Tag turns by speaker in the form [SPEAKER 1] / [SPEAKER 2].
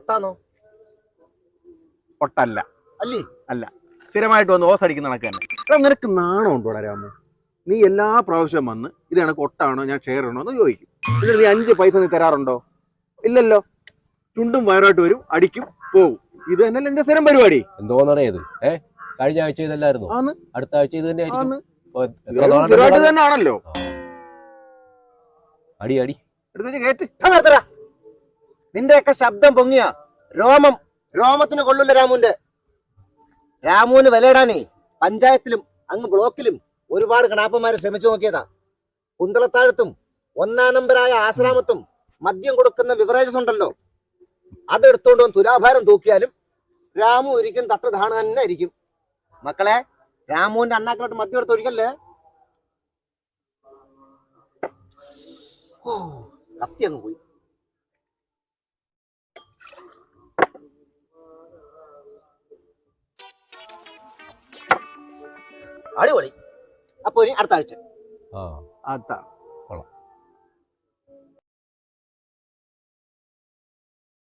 [SPEAKER 1] ഒട്ടാന്നോ?
[SPEAKER 2] ഒട്ടല്ല.
[SPEAKER 1] അല്ലേ?
[SPEAKER 2] അല്ല, സ്ഥിരമായിട്ട് വന്ന് ഓസ് അടിക്കുന്ന കണക്ക് തന്നെ. എടാ, നിനക്ക് നാണം ഉണ്ടോടാ രാമു? നീ എല്ലാ പ്രാവശ്യം വന്ന് ഇത് കണക്ക് ഒട്ടാണോ ഞാൻ ഷെയർ ആണോ എന്ന് ചോദിക്കും. എന്നിട്ട് നീ 5 പൈസ നീ തരാറുണ്ടോ? ഇല്ലല്ലോ. ചുണ്ടും വയറായിട്ട് വരും, അടിക്കും, പോകും. ഇത് തന്നെയല്ലേ എന്റെ സ്ഥിരം പരിപാടി.
[SPEAKER 3] എന്തോന്നറിയത്? കഴിഞ്ഞ ആഴ്ച ഇതല്ലായിരുന്നു, അടുത്ത ആഴ്ച ഇത് തന്നെ
[SPEAKER 2] തന്നെയാണല്ലോ.
[SPEAKER 3] അടി അടി
[SPEAKER 2] കേട്ട്.
[SPEAKER 1] നിന്റെയൊക്കെ ശബ്ദം പൊങ്ങിയ രോമത്തിന് കൊള്ളില്ല രാമുവിന് വിലയിടാനേ പഞ്ചായത്തിലും അങ്ങ് ബ്ലോക്കിലും ഒരുപാട് കണാപ്പന്മാര് ശ്രമിച്ചു നോക്കിയതാ. കുന്തളത്താഴത്തും 1-ാം നമ്പരായ ആശ്രാമത്തും മദ്യം കൊടുക്കുന്ന ബിവറേജസ് ഉണ്ടല്ലോ, അതെടുത്തോണ്ട് തുലാഭാരം തൂക്കിയാലും രാമു ഒരിക്കും തട്ട് താണ് തന്നെ ഇരിക്കും. മക്കളെ, രാമുവിന്റെ അണ്ണാക്കിലോട്ട് മദ്യം എടുത്ത് ഒഴിക്കല്ലേ. കത്തി അങ്ങ് പോയി. അടിപൊളി. അപ്പൊ ഇനി അടുത്ത ആഴ്ച.